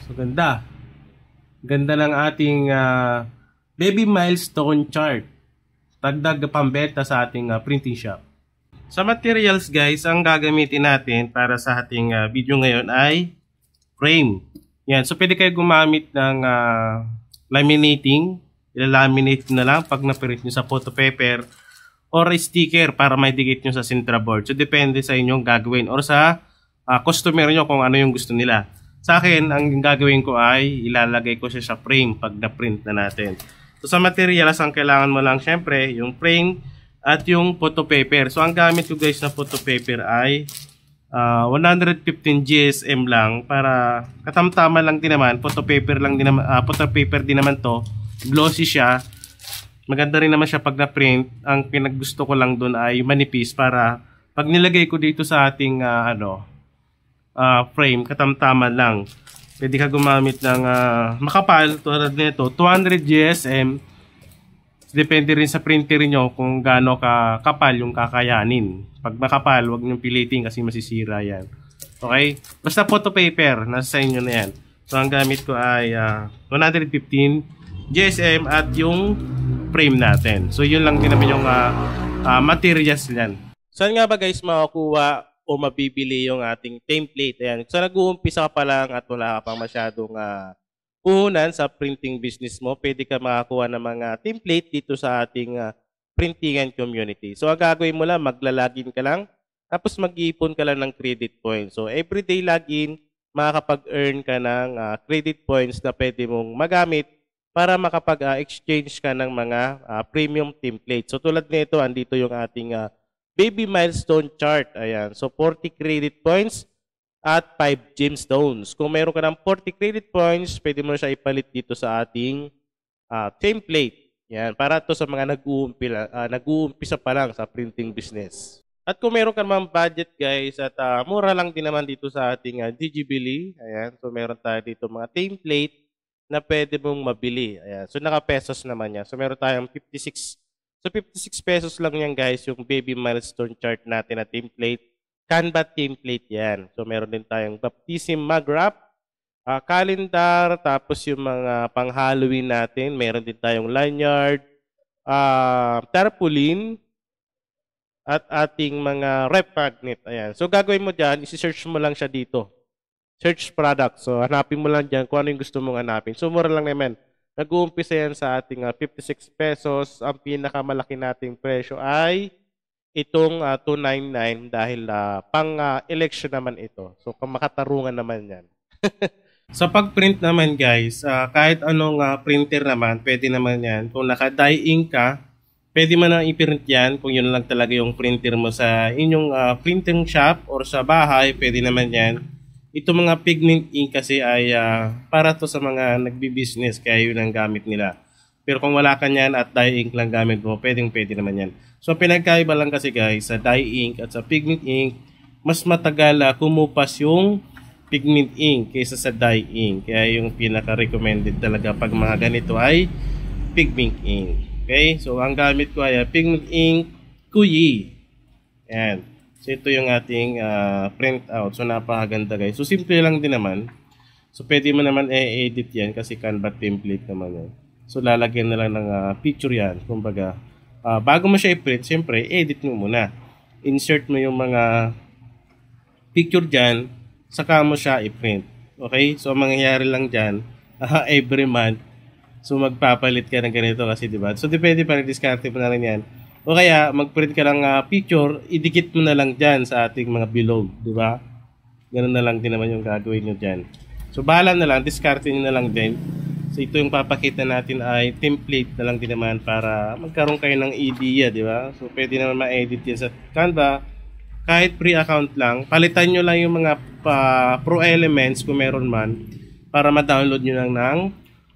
So ganda. Ganda ng ating baby milestone chart. Dagdag pambenta sa ating printing shop. Sa materials guys, ang gagamitin natin para sa ating video ngayon ay frame. Yan. So pwede kayo gumamit ng laminating. Ilalaminate na lang pag na-print nyo sa photo paper or sticker para may dikit nyo sa Sintra board. So depende sa inyong gagawin or sa customer nyo kung ano yung gusto nila. Sa akin, ang gagawin ko ay ilalagay ko siya sa frame pag na-print na natin. So sa materials, ang kailangan mo lang syempre yung frame at yung photo paper. So ang gamit ko guys na photo paper ay 115 GSM lang para katamtama lang din naman. Photo paper lang din naman, photo paper din naman to. Glossy siya. Maganda rin naman siya pag na-print. Ang pinaggusto ko lang doon ay manipis para pag nilagay ko dito sa ating frame, katamtama lang. Pwede ka gumamit ng makapal tulad nito, 200 GSM. Depende rin sa printer nyo kung gaano kakapal yung kakayanin. Pag makapal, huwag nyo pilitin kasi masisira yan. Okay? Basta photo paper, nasa inyo na yan. So ang gamit ko ay 115 GSM at yung frame natin. So yun lang din naman yung materials yan. Saan nga ba guys makukuha o mabibili yung ating template? Ayan. So nag-uumpisa ka pa lang at wala ka pang masyadong puhunan sa printing business mo, pwede ka makakuha ng mga template dito sa ating printingan community. So ang gagawin mo lang, maglalagin ka lang, tapos mag-iipon ka lang ng credit points. So everyday login, makakapag-earn ka ng credit points na pwede mong magamit para makapag-exchange ka ng mga premium template. So tulad nito, andito yung ating baby milestone chart. Ayan. So 40 credit points at 5 gemstones. Kung meron ka ng 40 credit points, pwede mo siya ipalit dito sa ating template. Yan. Para to sa mga nag-uumpisa pa lang sa printing business. At kung meron ka naman budget guys, at mura lang din naman dito sa ating Digibili. Ayan. So meron tayo dito mga template na pwede mong mabili. Ayan. So naka-pesos naman yan. So meron tayong 56. So 56 pesos lang yan guys, yung baby milestone chart natin na template. Canva template yan. So meron din tayong baptism mug wrap, calendar, tapos yung mga pang-Halloween natin. Meron din tayong lanyard, tarpaulin, at ating mga rep magnet. Ayan. So gagawin mo dyan, isi-search mo lang siya dito. Search product. So hanapin mo lang dyan kung ano yung gusto mong hanapin. So mura lang naman. Nag-uumpisa yan sa ating 56 pesos. Ang pinakamalaki nating presyo ay itong 299 dahil pang-election naman ito. So makatarungan naman yan. Sa pag-print naman guys, kahit anong printer naman, pwede naman yan. Kung naka-die ink ka, pwede mo na i-print yan. Kung yun lang talaga yung printer mo sa inyong printing shop or sa bahay, pwede naman yan. Ito mga pigment ink kasi ay para to sa mga nagbi-business kaya yun ang gamit nila. Pero kung wala ka niyan at dye ink lang gamit mo, pwede naman yan. So pinagkaiba lang kasi guys sa dye ink at sa pigment ink, mas matagal kumupas yung pigment ink kaysa sa dye ink. Kaya yung pinaka-recommended talaga pag mga ganito ay pigment ink. Okay? So ang gamit ko ay pigment ink Kuyi. Ayan. So ito yung ating print out. So napakaganda guys. So simple lang din naman. So pwede mo naman i-edit yan kasi Canva template naman yan. So lalagyan na lang ng picture yan. Kumbaga, bago mo siya i-print, siyempre, edit mo muna. Insert mo yung mga picture dyan, saka mo siya i-print. Okay? So mangyayari lang dyan, every month, so magpapalit ka ng ganito kasi diba? So depende pa rin, discard mo na rin yan. O kaya, mag-print ka ng picture, idikit mo na lang dyan sa ating mga bilog, di ba? Ganun na lang din naman yung gagawin nyo dyan. So, bahala na lang, discard nyo na lang din. So, ito yung papakita natin ay template na lang din naman para magkaroon kayo ng idea, di ba? So, pwede naman ma-edit yan sa Canva. Kahit free account lang, palitan nyo lang yung mga pro elements kung meron man para ma-download nyo lang ng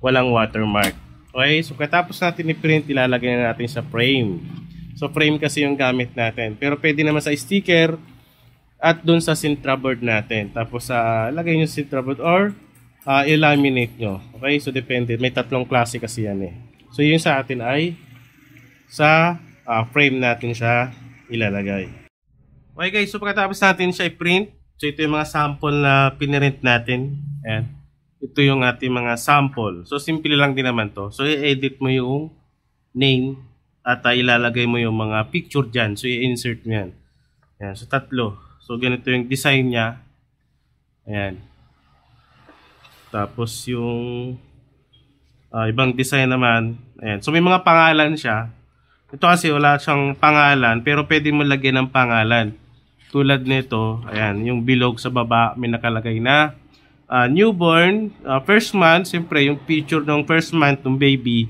walang watermark. Okay? So, katapos natin i-print, ilalagay na natin sa frame. So frame kasi yung gamit natin. Pero pwede naman sa sticker at dun sa Sintra board natin. Tapos lagay nyo Sintra board or i-laminate nyo. Okay? So depende. May tatlong klase kasi yan eh. So yung sa atin ay sa frame natin siya ilalagay. Okay guys. So pagkatapos natin siya i-print. So ito yung mga sample na pinirint natin. Ayan. ito yung ating mga sample. So, simple lang din naman to. So, i-edit mo yung name at ilalagay mo yung mga picture dyan. So, i-insert mo yan. Ayan. So, 3. So, ganito yung design niya. Ayan. Tapos, yung ibang design naman. Ayan. So, may mga pangalan siya. Ito kasi wala siyang pangalan, pero pwede mo lagyan ng pangalan. Tulad nito, ayan, yung bilog sa baba, may nakalagay na newborn, first month, siyempre yung picture ng first month ng baby.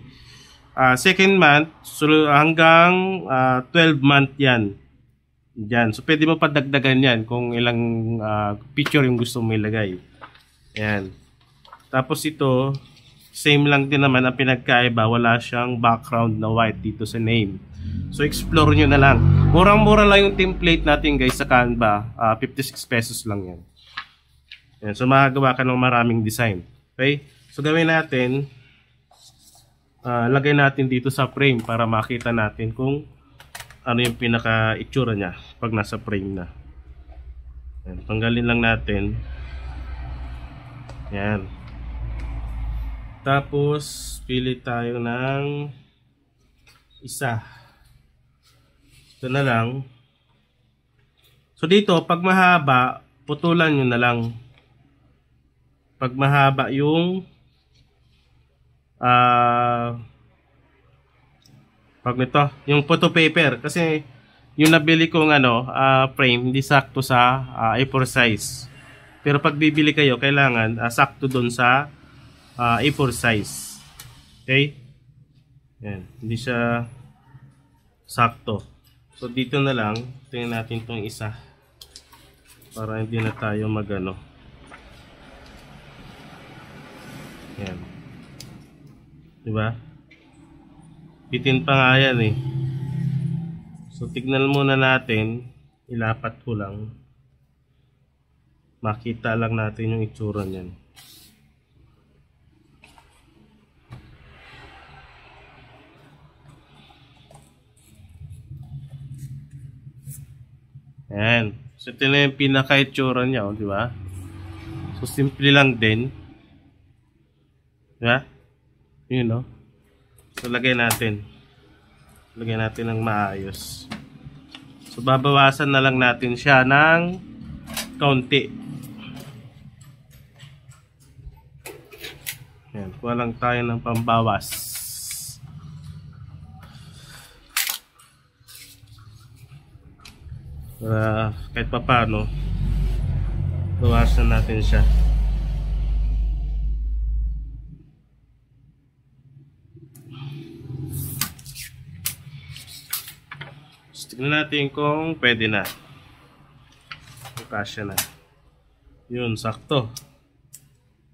Second month, so hanggang 12 month yan. Diyan. So, pwede mo padagdagan yan kung ilang picture yung gusto mo ilagay. Ayan. Tapos ito, same lang din naman ang pinagkaiba, wala siyang background na white dito sa name. So explore nyo na lang. Murang-mura lang yung template natin guys sa Canva. 56 pesos lang yan. Yan. So makagawa ka ng maraming design. Okay? So gawin natin, lagay natin dito sa frame para makita natin kung ano yung pinaka-itsura niya pag nasa frame na. Yan. Tanggalin lang natin. Yan. Tapos, pili tayo ng isa. Ito na lang. So, dito, pag mahaba, putulan nyo na lang. Pag mahaba yung pag nito, yung photo paper. Kasi, yung nabili kong frame, hindi sakto sa A4 size. Pero pag bibili kayo, kailangan sakto dun sa A4 size. Okay? Yan. Hindi siya sakto. So, dito na lang. Tingnan natin itong isa. Para hindi na tayo magano. Yan. Diba? Bitin pa nga yan eh. So, tignan muna natin. Ilapat ko lang. Makita lang natin yung itsura niyan. Ayan. So, ito na yung pinaka-itsura niya, di ba? So, simple lang din. Di ba? Yun, no? So, lagay natin. Lagay natin ng maayos. So, babawasan na lang natin siya ng kaunti. Ayan. Kuha lang tayo ng pambawas. Kahit pa paano bawasan natin siya. So, tignan natin kung pwede na. Kasya na. Yun, sakto.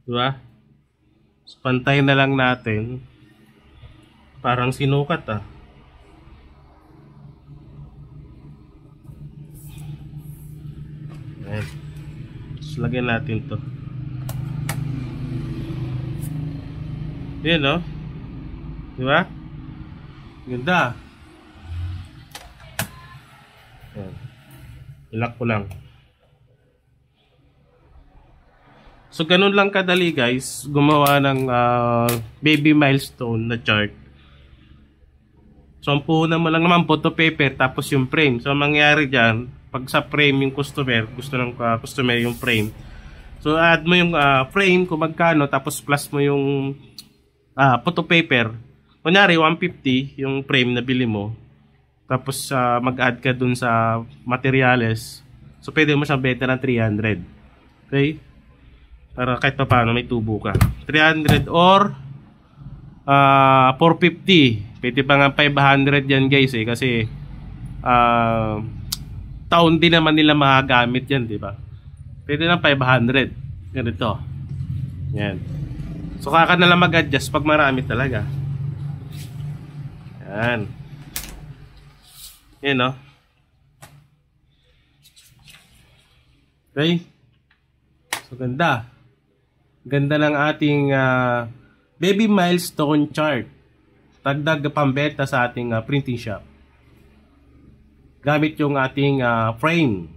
Diba? So, pantay na lang natin. Parang sinukat Ayan. So, lagyan natin to. Yan, no? Diba? Ganda. Ayan. Ilak ko lang. So, ganun lang kadali, guys. Gumawa ng baby milestone na chart. So, ang puhunan mo lang naman photo paper tapos yung frame. So, ang mangyari dyan, pag sa frame yung customer, gusto ng customer yung frame. So, add mo yung frame kung magkano, tapos plus mo yung photo paper. Kunyari, 150 yung frame na bili mo. Tapos, mag-add ka dun sa materials. So, pwede mo siyang benta ng 300. Okay? Para kahit pa paano may tubo ka. 300 or 450. Pwede pa nga 500 yan guys eh. Kasi taon din naman nila magagamit yan, di ba? Pwede ng 500. Ganito. Yan. So kaka na lang mag-adjust pag marami talaga. Yan. Yan, no? Okay? So ganda. Ganda ng ating baby milestone chart. Dagdag pambenta sa ating printing shop. Gamit yung ating frame.